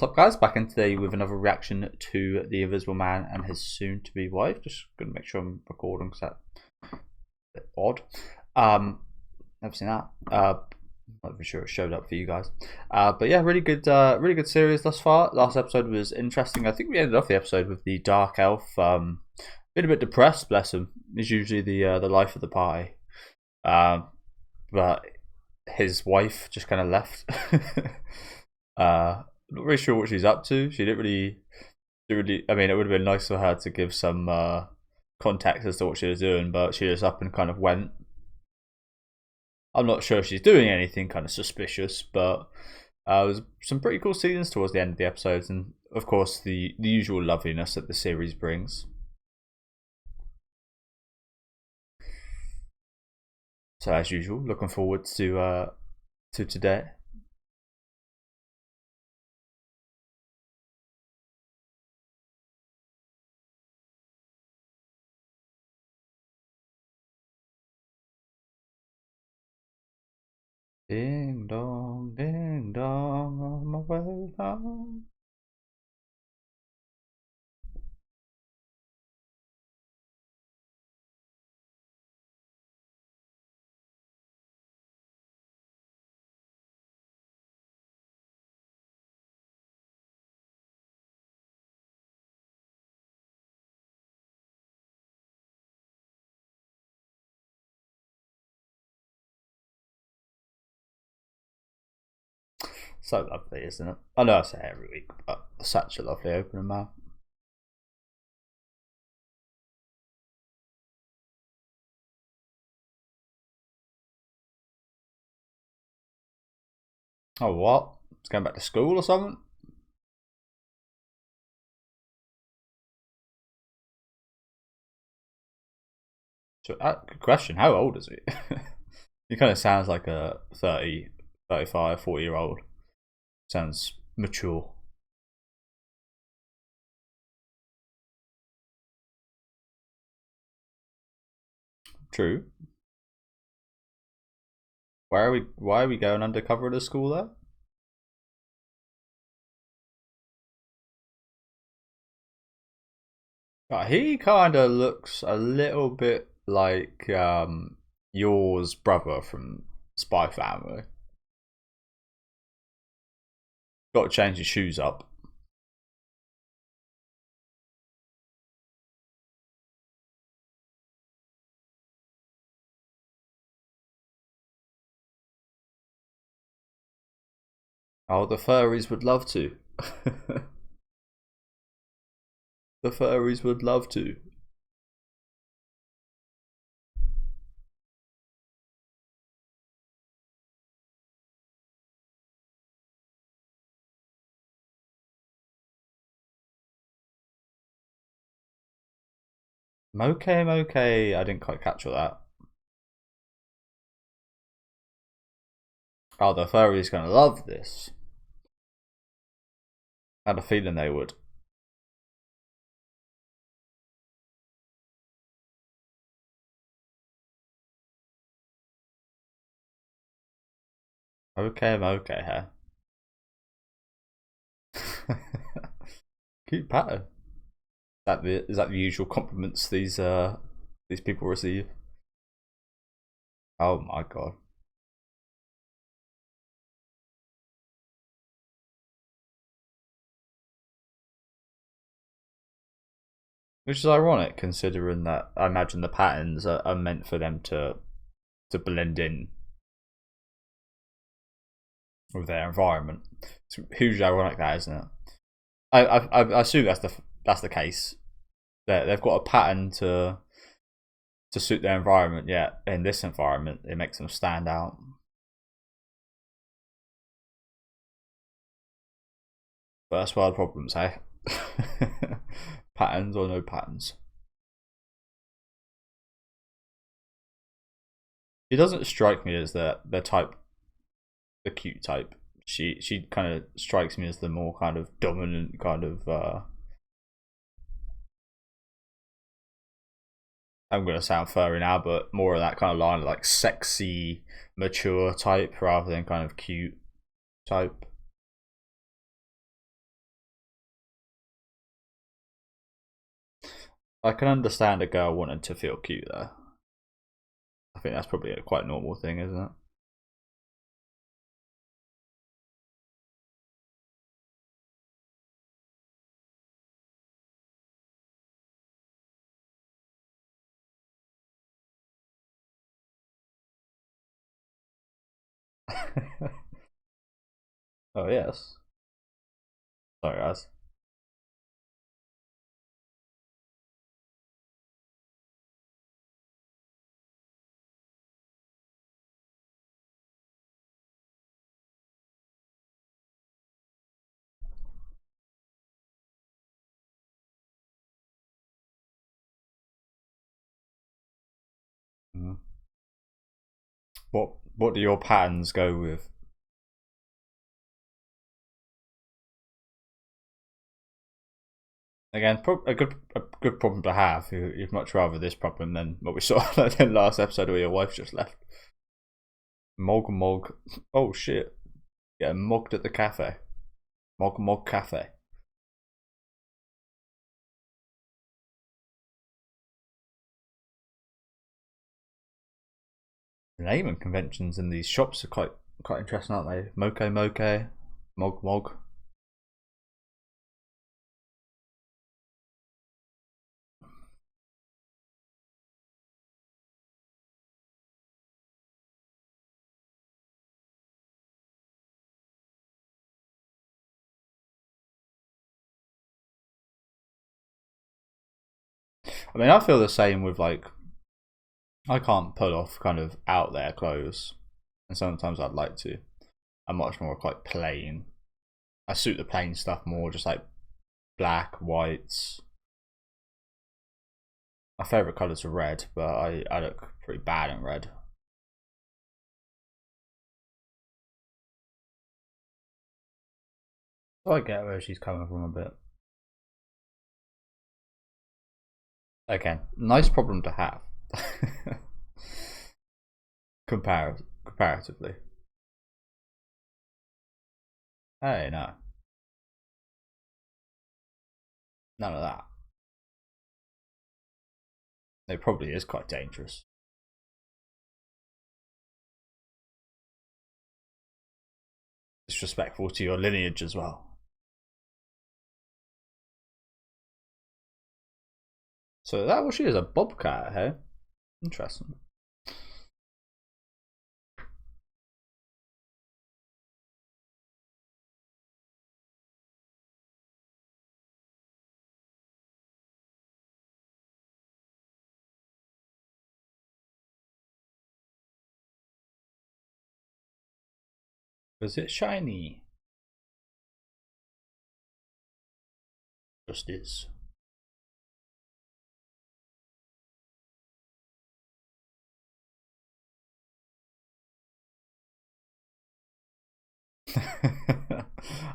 What's up, guys? Back in today with another reaction to The Invisible Man and his soon-to-be wife. Just gonna make sure I'm recording because that's a bit odd. Never seen that. Not even sure it showed up for you guys. But yeah, really good series thus far. Last episode was interesting. I think we ended off the episode with the dark elf. Been a bit depressed, bless him. He's usually the life of the party. But his wife just kind of left. Not really sure what she's up to. She didn't really. I mean, it would have been nice for her to give some context as to what she was doing, but she just up and kind of went. I'm not sure if she's doing anything kind of suspicious, but there was some pretty cool scenes towards the end of the episodes, and of course the usual loveliness that the series brings. So as usual, looking forward to today. Ding dong, on my way home. So lovely, isn't it? I know I say it every week, but such a lovely opening, man. Oh, what? It's going back to school or something? So, good question. How old is he? He kind of sounds like a 30, 35, 40-year-old. Sounds mature. True. Why are we going undercover at a school there? He kind of looks a little bit like yours brother from Spy Family. Got to change his shoes up. Oh, the furries would love to. The furries would love to. Moke, I didn't quite catch all that. Oh, the furries gonna love this. I had a feeling they would. Okay, huh? Cute pattern. Is that the usual compliments these people receive? Oh my god. Which is ironic considering that I imagine the patterns are meant for them to blend in with their environment. It's hugely ironic, that, isn't it? I assume that's the case. They've got a pattern to suit their environment, yet in this environment it makes them stand out. First world problems, hey? Patterns or no patterns. She doesn't strike me as the type, the cute type. She kind of strikes me as the more kind of dominant kind of I'm gonna sound furry now, but more of that kind of line, like sexy, mature type rather than kind of cute type. I can understand a girl wanting to feel cute though. I think that's probably a quite normal thing, isn't it? Oh yes. Sorry guys. Mm. What do your patterns go with? Again, a good problem to have. You'd much rather this problem than what we saw in last episode where your wife just left. Mog. Oh shit. Yeah, mugged at the cafe. Mog cafe. Naming conventions in these shops are quite interesting, aren't they? Moke, Mog. I mean, I feel the same with like I can't pull off kind of out there clothes, and sometimes I'd like to. I'm much more quite plain. I suit the plain stuff more, just like black, whites. My favourite colours are red, but I look pretty bad in red. So I get where she's coming from a bit. Again, nice problem to have. Comparatively. Hey, no. None of that. It probably is quite dangerous. Disrespectful to your lineage as well. So that what she is, a bobcat, hey? Interesting. Was it shiny? Just is.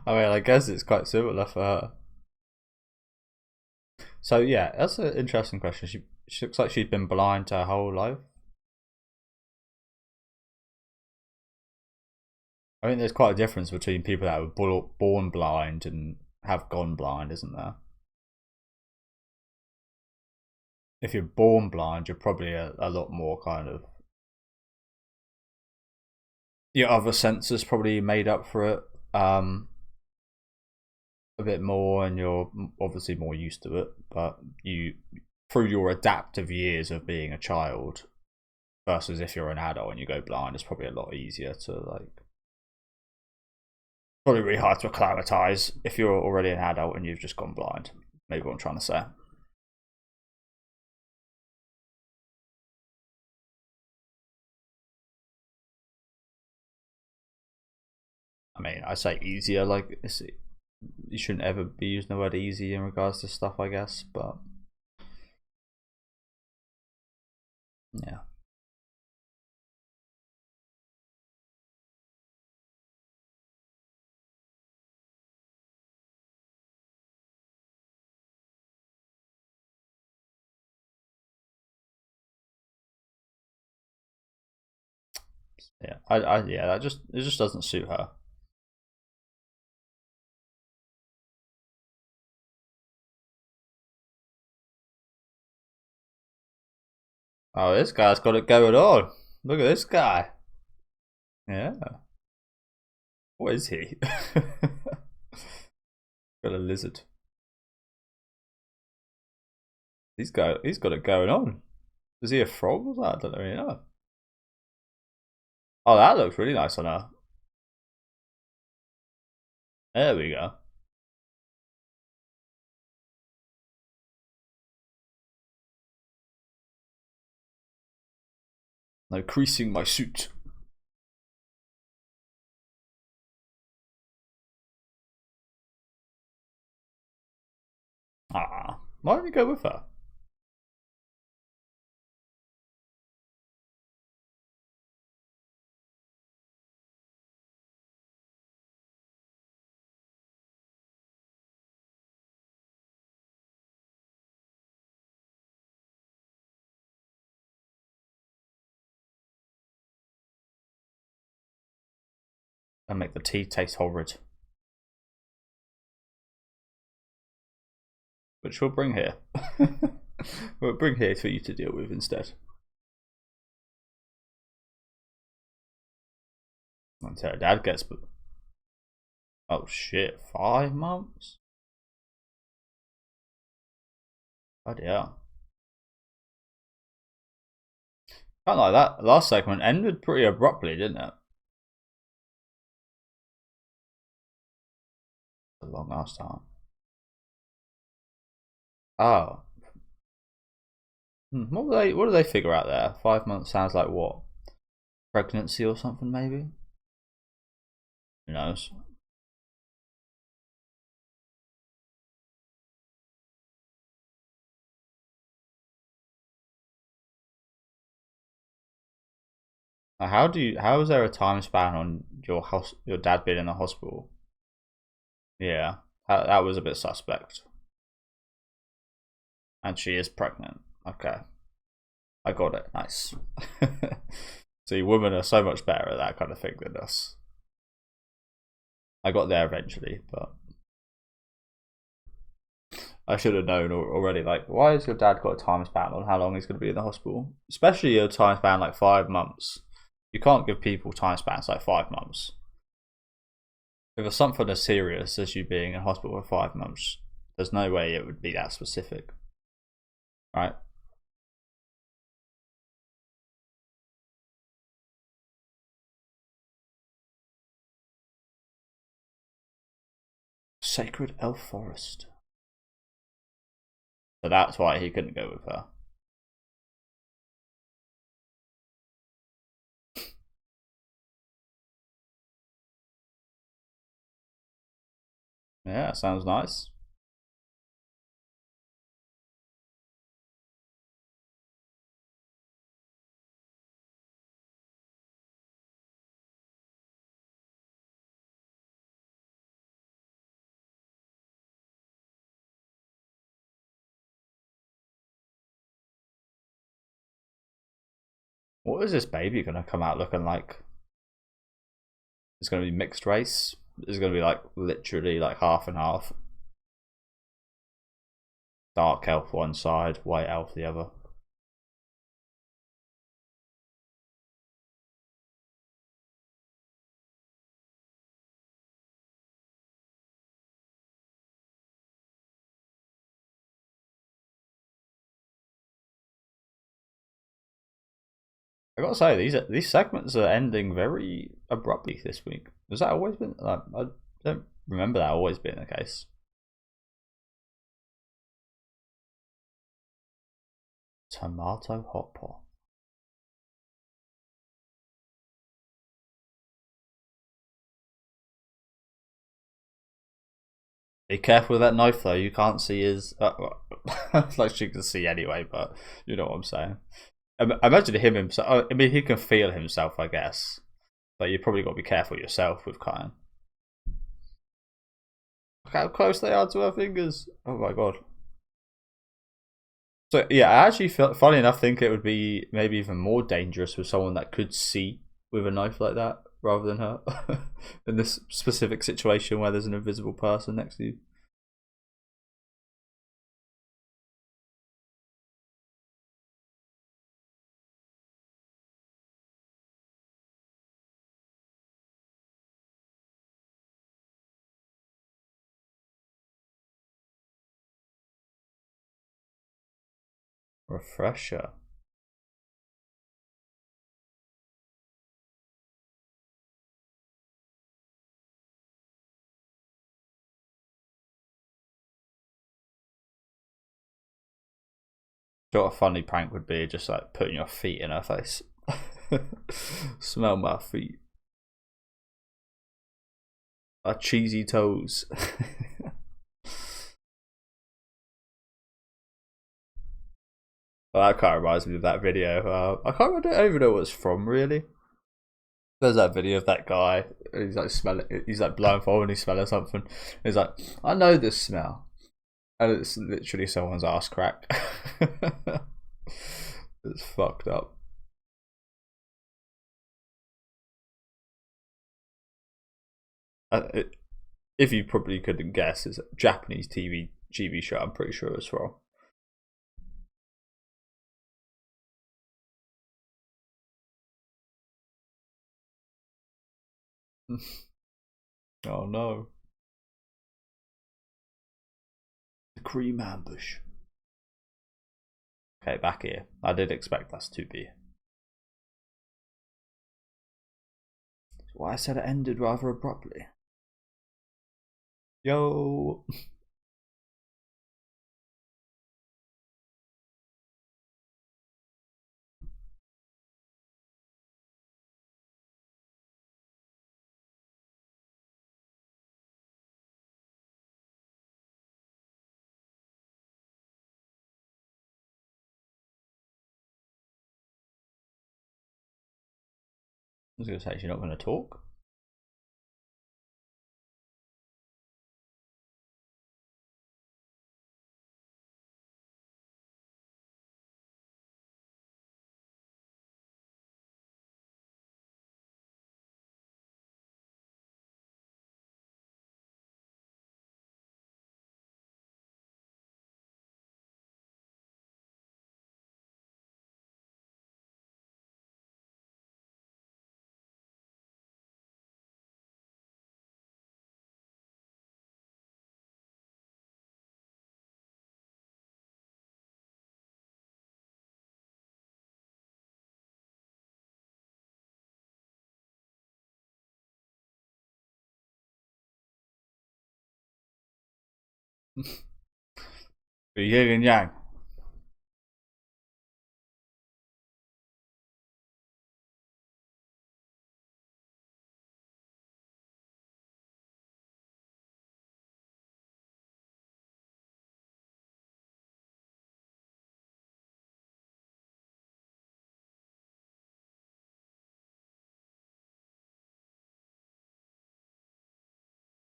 I mean, I guess it's quite similar for her. So yeah, that's an interesting question. She looks like she's been blind her whole life. I think there's quite a difference between people that were born blind and have gone blind, isn't there? If you're born blind, you're probably a lot more kind of your other senses probably made up for it a bit more, and you're obviously more used to it. But you, through your adaptive years of being a child, versus if you're an adult and you go blind, it's probably a lot easier to like. Probably really hard to acclimatise if you're already an adult and you've just gone blind. Maybe what I'm trying to say. I mean, I say easier, like you shouldn't ever be using the word easy in regards to stuff, I guess. But yeah, yeah, it just doesn't suit her. Oh, this guy's got it going on. Look at this guy. Yeah. What is he? Got a lizard. He's got it going on. Is he a frog or that? I don't really know. Oh, that looks really nice on her. There we go. Now creasing my suit. Ah, why don't you go with her? And make the tea taste horrid. Which we'll bring here. We'll bring here for you to deal with instead. Until her dad gets... Oh shit, 5 months? Bloody hell. Can't like that. Last segment ended pretty abruptly, didn't it? A long ass time. Oh. What do they figure out there? 5 months sounds like what? Pregnancy or something, maybe? Who knows? How is there a time span on your dad being in the hospital? Yeah, that was a bit suspect. And she is pregnant. Okay, I got it. Nice. See, women are so much better at that kind of thing than us. I got there eventually, but I should have known already. Like, why has your dad got a time span on how long he's going to be in the hospital? Especially a time span like 5 months. You can't give people time spans like 5 months. If it's something as serious as you being in hospital for 5 months, there's no way it would be that specific. Right? Sacred Elf Forest. So that's why he couldn't go with her. Yeah, sounds nice. What is this baby gonna come out looking like? It's gonna be mixed race. It's gonna be like literally like half and half. Dark elf one side, white elf the other. I gotta say, these segments are ending very abruptly this week. Has that always been? I don't remember that always being the case. Tomato hot pot. Be careful with that knife though. You can't see his. Like you can see anyway, but you know what I'm saying. Imagine him himself. I mean, he can feel himself, I guess, but you probably got to be careful yourself with cutting. Look how close they are to her fingers. Oh my god. So yeah, I actually felt, funny enough, think it would be maybe even more dangerous with someone that could see with a knife like that rather than her in this specific situation where there's an invisible person next to you. Refresher. What a funny prank would be, just like putting your feet in her face. Smell my feet. Cheesy toes. Well, that kind of reminds me of that video. I can't remember, I don't even know what it's from really. There's that video of that guy. He's like smelling. He's like blindfolded and he's smelling something. He's like, I know this smell, and it's literally someone's ass crack. It's fucked up. If you probably couldn't guess, it's a Japanese TV show. I'm pretty sure it's from. Oh no. The cream ambush. Okay, back here. I did expect us to be. That's why I said it ended rather abruptly. Yo. I was going to say, you're not going to talk? Yin and yang.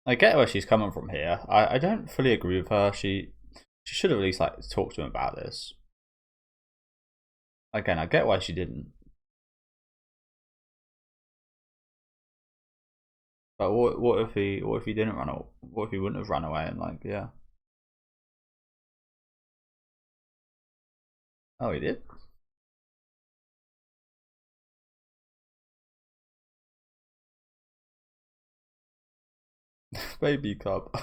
I get where she's coming from here. I don't fully agree with her. She should have at least like talked to him about this. Again, I get why she didn't. But what if he didn't run away? What if he wouldn't have run away and like yeah? Oh, he did. Baby cub.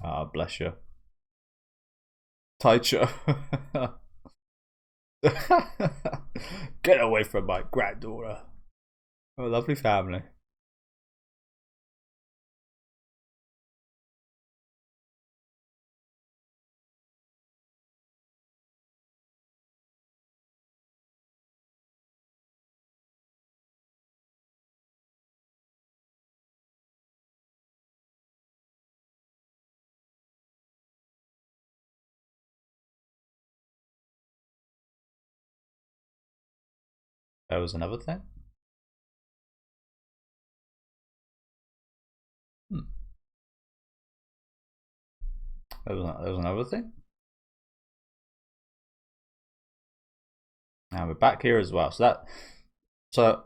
Ah, bless you. Taicho. Get away from my granddaughter. Oh, lovely family. There was another thing. Hmm. There was another thing. Now we're back here as well. So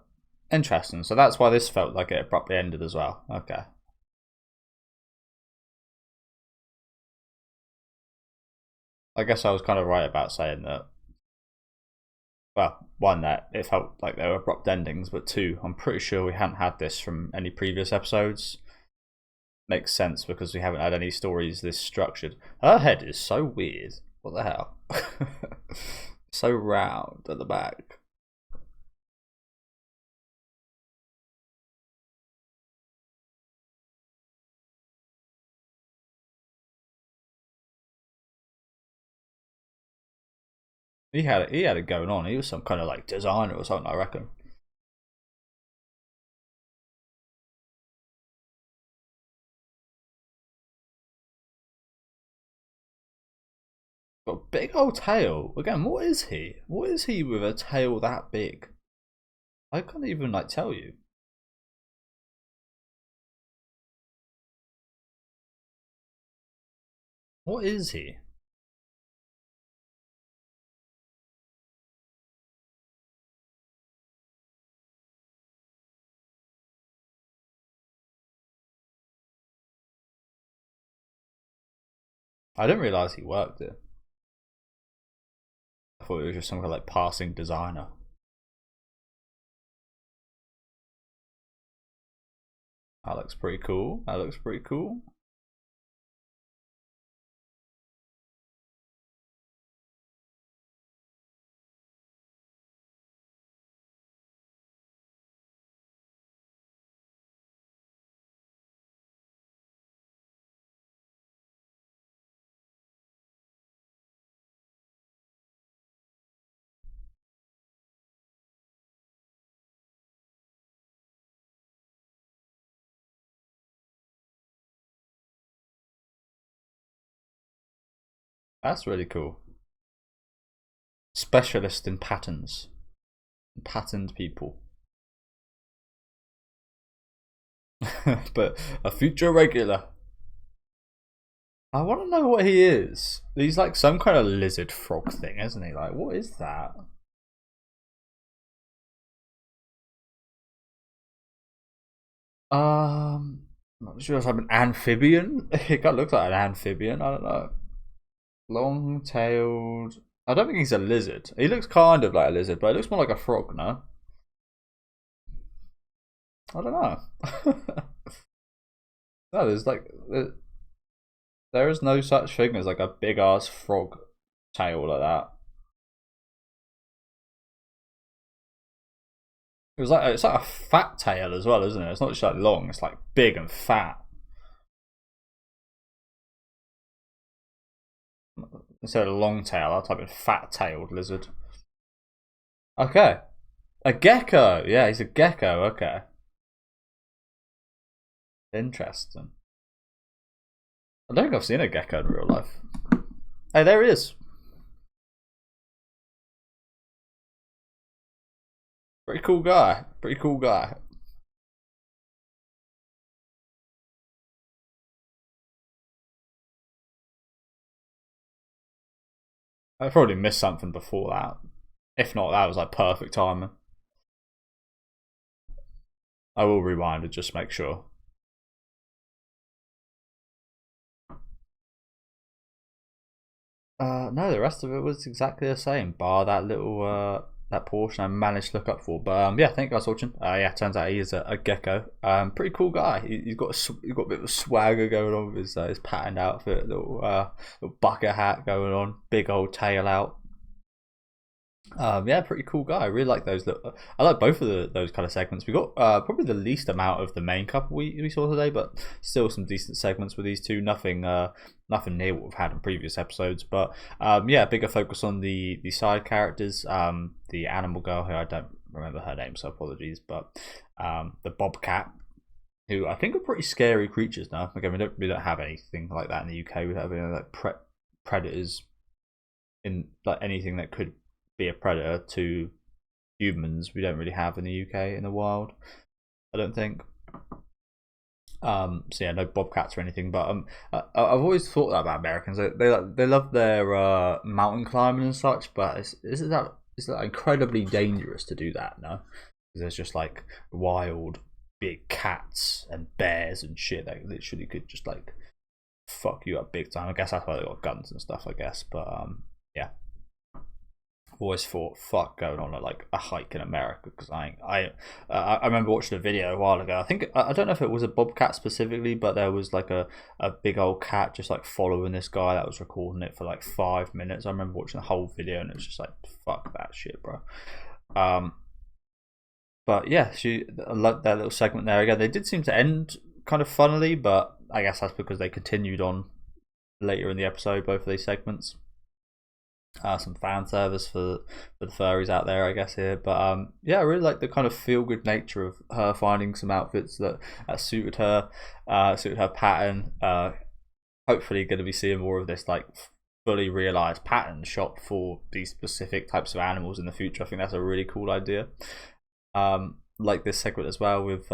interesting. So that's why this felt like it abruptly ended as well. Okay. I guess I was kind of right about saying that well, one, that it felt like there were abrupt endings, but two, I'm pretty sure we hadn't had this from any previous episodes. Makes sense because we haven't had any stories this structured. Her head is so weird. What the hell? So round at the back. He had it going on. He was some kind of like designer or something, I reckon. Got a big old tail. Again, what is he? What is he with a tail that big? I can't even like tell you. What is he? I didn't realise he worked it. I thought it was just some kind of like passing designer. That looks pretty cool. That looks pretty cool. That's really cool. Specialist in patterns. Patterned people. But a future regular. I want to know what he is. He's like some kind of lizard frog thing, isn't he? Like, what is that? I'm not sure if I'm an amphibian. It kind of looks like an amphibian. I don't know. Long tailed. I don't think he's a lizard. He looks kind of like a lizard, but it looks more like a frog, no? I don't know. No, there is no such thing as like a big ass frog tail like that. It's like a fat tail as well, isn't it? It's not just like long. It's like big and fat. Instead of long tail, I'll type in fat tailed lizard. Okay, a gecko. Yeah, he's a gecko. Okay, interesting. I don't think I've seen a gecko in real life. Hey, there he is. Pretty cool guy. Pretty cool guy. I probably missed something before that. If not, that was like perfect timing. I will rewind and just make sure. No, the rest of it was exactly the same, bar that little that portion I managed to look up for. But yeah, thank you guys for watching. Yeah, turns out he is a gecko. Pretty cool guy. He's got a bit of a swagger going on with his patterned outfit, little bucket hat going on, big old tail out. Yeah, pretty cool guy. I really like those. I like both of those kind of segments. We got probably the least amount of the main couple we saw today, but still some decent segments with these two. Nothing near what we've had in previous episodes. But yeah, bigger focus on the side characters. The animal girl, who I don't remember her name, so apologies. But the bobcat, who I think are pretty scary creatures now. Again, we don't have anything like that in the UK. We don't have like predators in like anything that could be a predator to humans. We don't really have in the UK in the wild, I don't think. So yeah, no bobcats or anything. But I've always thought that about Americans. They love their mountain climbing and such, but is that incredibly dangerous to do that? No, because there's just like wild big cats and bears and shit that literally could just like fuck you up big time. I guess that's why they got guns and stuff. I guess, but yeah. always thought, fuck going on like a hike in America, because I remember watching a video a while ago. I don't know if it was a bobcat specifically, but there was like a big old cat just like following this guy that was recording it for like 5 minutes. I remember watching the whole video and it was just like, fuck that shit, bro. But yeah, I like that little segment there. Again, they did seem to end kind of funnily, but I guess that's because they continued on later in the episode, both of these segments. Some fan service for the furries out there, I guess, here. But yeah, I really like the kind of feel good nature of her finding some outfits that suited her pattern. Hopefully going to be seeing more of this like fully realized pattern shop for these specific types of animals in the future. I think that's a really cool idea. Like this segment as well with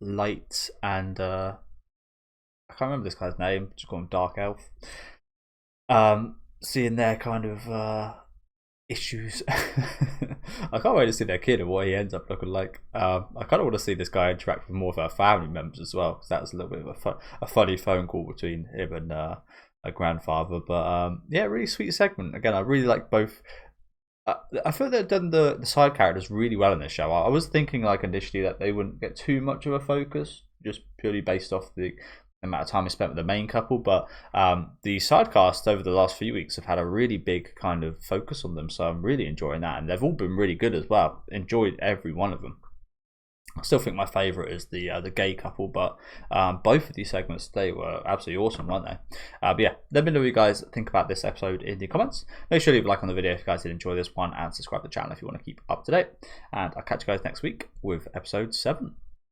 Light and I can't remember this guy's name, just call him Dark Elf. Seeing their kind of issues. I can't wait to see their kid and what he ends up looking like. I kind of want to see this guy interact with more of her family members as well, because that was a little bit of a funny phone call between him and a grandfather. But yeah, really sweet segment. Again, I really like both. I feel they've done the side characters really well in this show. I was thinking like initially that they wouldn't get too much of a focus, just purely based off the amount of time I spent with the main couple, but the side casts over the last few weeks have had a really big kind of focus on them, so I'm really enjoying that, and they've all been really good as well. Enjoyed every one of them. I still think my favourite is the gay couple, but both of these segments today were absolutely awesome, weren't they? But yeah, let me know what you guys think about this episode in the comments. Make sure to leave a like on the video if you guys did enjoy this one, and subscribe to the channel if you want to keep up to date. And I'll catch you guys next week with episode 7.